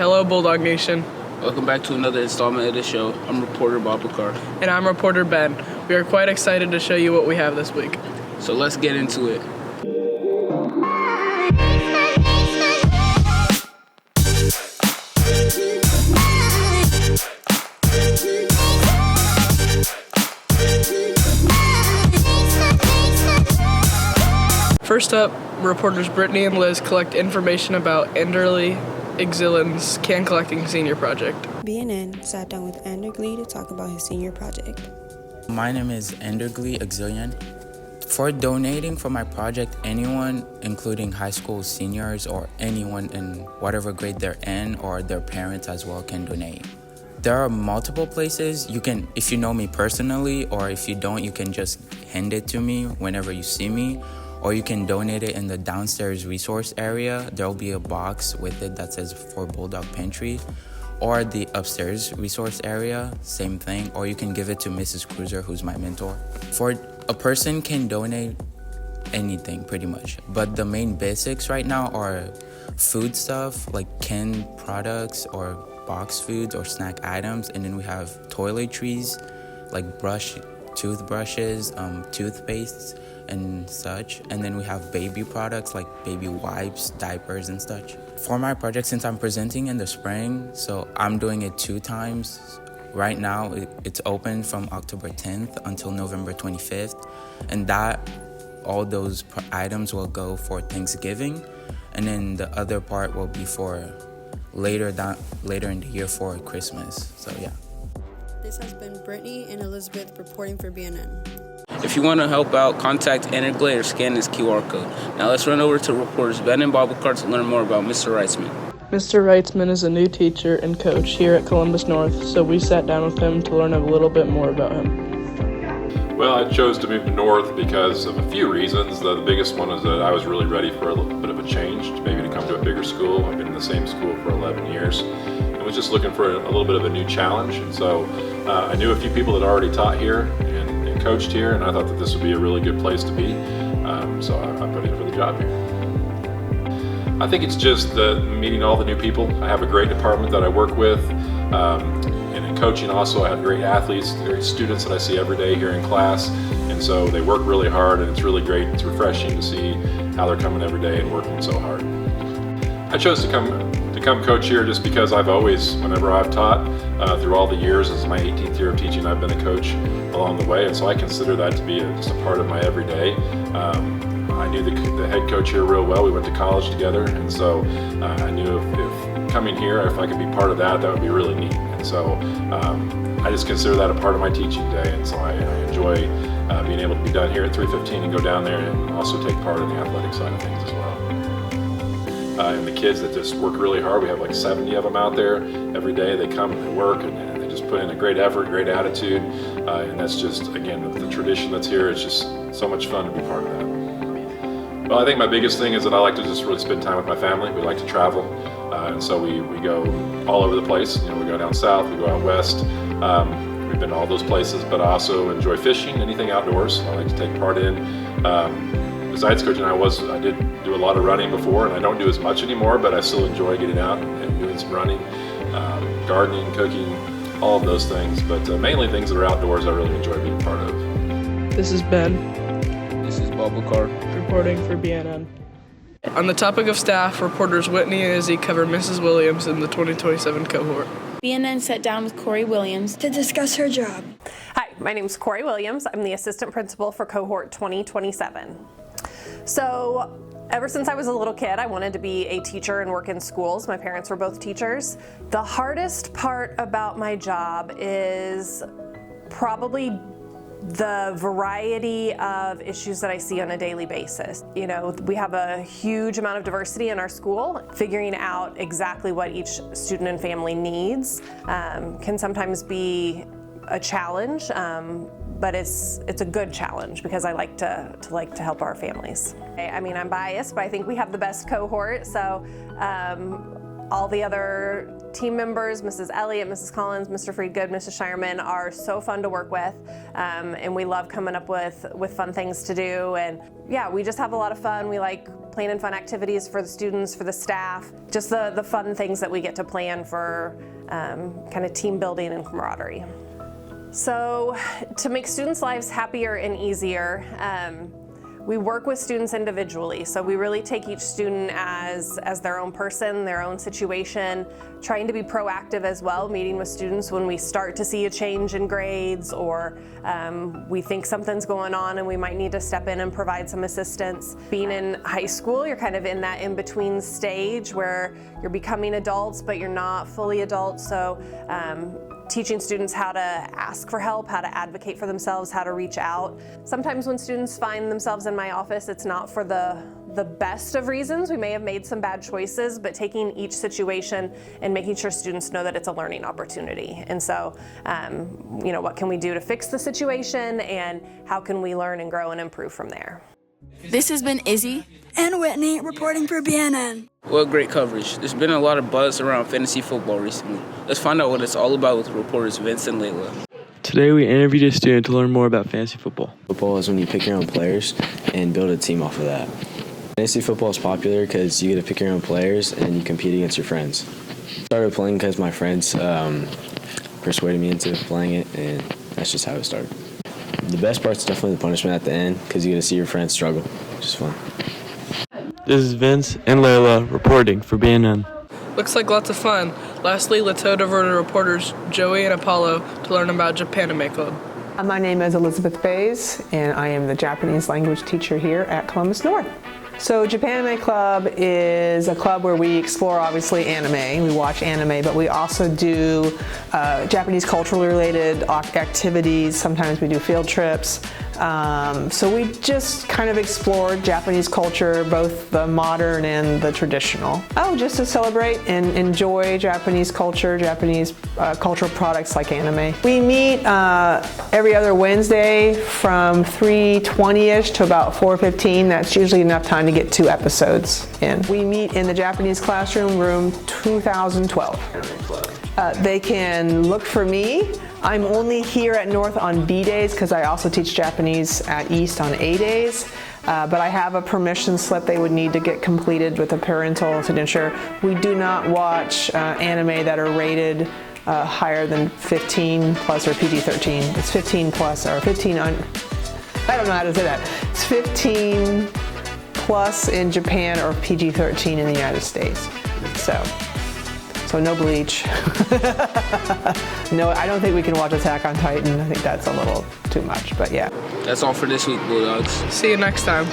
Hello, Bulldog Nation. Welcome back to another installment of the show. I'm reporter Bob Bakar. And I'm reporter Ben. We are quite excited to show you what we have this week. So let's get into it. First up, reporters Brittany and Liz collect information about Enderly Exilion's can collecting senior project. BNN sat down with Enderly to talk about his senior project. My name is Enderly Exilion. For donating for my project, anyone, including high school seniors or anyone in whatever grade they're in or their parents as well, can donate. There are multiple places. You can, if you know me personally, or if you don't, you can just hand it to me whenever you see me. Or you can donate it in the downstairs resource area. There'll be a box with it that says for Bulldog Pantry. Or the upstairs resource area, same thing. Or you can give it to Mrs. Cruiser, who's my mentor. For a person can donate anything pretty much. But the main basics right now are food stuff like canned products or box foods or snack items. And then we have toiletries like toothbrushes, toothpastes, and such. And then we have baby products like baby wipes, diapers, and such. For my project, since I'm presenting in the spring, so I'm doing it 2 times. Right now, it's open from October 10th until November 25th. And all those items will go for Thanksgiving. And then the other part will be for later in the year for Christmas. So yeah. This has been Brittany and Elizabeth reporting for BNN. If you want to help out, contact Enderly or scan this QR code. Now let's run over to reporters Ben and Bob Bakar to learn more about Mr. Reitzman. Mr. Reitzman is a new teacher and coach here at Columbus North, so we sat down with him to learn a little bit more about him. Well, I chose to move to North because of a few reasons. The biggest one is that I was really ready for a little bit of a change, maybe to come to a bigger school. I've been in the same school for 11 years and was just looking for a little bit of a new challenge. And so I knew a few people that already taught here and coached here, and I thought that this would be a really good place to be. So I put in for the job here. I think it's just meeting all the new people. I have a great department that I work with. And in coaching also, I have great athletes, great students that I see every day here in class. And so they work really hard, and it's really great. It's refreshing to see how they're coming every day and working so hard. I chose to come coach here just because I've always, whenever I've taught, through all the years, this is my 18th year of teaching, I've been a coach along the way, and so I consider that to be just a part of my everyday. I knew the head coach here real well. We went to college together, and so I knew if coming here, if I could be part of that would be really neat. And so I just consider that a part of my teaching day, and so I enjoy being able to be done here at 3:15 and go down there and also take part in the athletic side of things as well. And the kids that just work really hard, we have like 70 of them out there every day. They come and work and they just put in a great effort, great attitude, and that's just, again, the tradition that's here. It's just so much fun to be part of that. Well, I think my biggest thing is that I like to just really spend time with my family. We like to travel, and so we go all over the place. You know, we go down south, we go out west. We've been to all those places, but I also enjoy fishing, anything outdoors. I like to take part in. Besides coaching, I did do a lot of running before, and I don't do as much anymore, but I still enjoy getting out and doing some running, gardening, cooking, all of those things. But mainly things that are outdoors I really enjoy being part of. This is Ben. This is Bob Bakar. Reporting for BNN. On the topic of staff, reporters Whitney and Izzy cover Mrs. Williams in the 2027 cohort. BNN sat down with Corey Williams To discuss her job. Hi, my name is Corey Williams. I'm the assistant principal for cohort 2027. So ever since I was a little kid, I wanted to be a teacher and work in schools. My parents were both teachers. The hardest part about my job is probably the variety of issues that I see on a daily basis. You know, we have a huge amount of diversity in our school. Figuring out exactly what each student and family needs can sometimes be a challenge, but it's a good challenge because I like to help our families. I mean, I'm biased, but I think we have the best cohort. So All the other team members, Mrs. Elliott, Mrs. Collins, Mr. Friedgood, Mrs. Shireman, are so fun to work with, and we love coming up with fun things to do. And yeah, we just have a lot of fun. We like planning fun activities for the students, for the staff, just the fun things that we get to plan for kind of team building and camaraderie. So to make students' lives happier and easier, we work with students individually, so we really take each student as their own person, their own situation, trying to be proactive as well, meeting with students when we start to see a change in grades or we think something's going on and we might need to step in and provide some assistance. Being in high school, you're kind of in that in-between stage where you're becoming adults, but you're not fully adults, so teaching students how to ask for help, how to advocate for themselves, how to reach out. Sometimes when students find themselves in my office, it's not for the best of reasons. We may have made some bad choices, but taking each situation and making sure students know that it's a learning opportunity. And so, what can we do to fix the situation and how can we learn and grow and improve from there? This has been Izzy and Whitney reporting for BNN. Well, great coverage. There's been a lot of buzz around fantasy football recently. Let's find out what it's all about with reporters Vince and Layla. Today we interviewed a student to learn more about fantasy football. Football is when you pick your own players and build a team off of that. Fantasy football is popular because you get to pick your own players and you compete against your friends. I started playing because my friends persuaded me into playing it, and that's just how it started. The best part's definitely the punishment at the end because you get to see your friends struggle, which is fun. This is Vince and Layla reporting for BNN. Looks like lots of fun. Lastly, let's head over to reporters Joey and Apollo to learn about Japanime Club. My name is Elizabeth Bays, and I am the Japanese language teacher here at Columbus North. So Japanime Club is a club where we explore, obviously, anime. We watch anime, but we also do Japanese culturally related activities. Sometimes we do field trips. So we just kind of explore Japanese culture, both the modern and the traditional. Just to celebrate and enjoy Japanese culture, Japanese cultural products like anime. We meet every other Wednesday from 3:20ish to about 4:15. That's usually enough time to get 2 episodes in. We meet in the Japanese classroom, room 2012. They can look for me. I'm only here at North on B days because I also teach Japanese at East on A days. But I have a permission slip they would need to get completed with a parental signature. We do not watch anime that are rated higher than 15 plus or PG-13. It's 15 plus or 15 I don't know how to say that. It's 15 plus in Japan or PG-13 in the United States. So no Bleach. No, I don't think we can watch Attack on Titan. I think that's a little too much, but yeah. That's all for this week, Bulldogs. See you next time.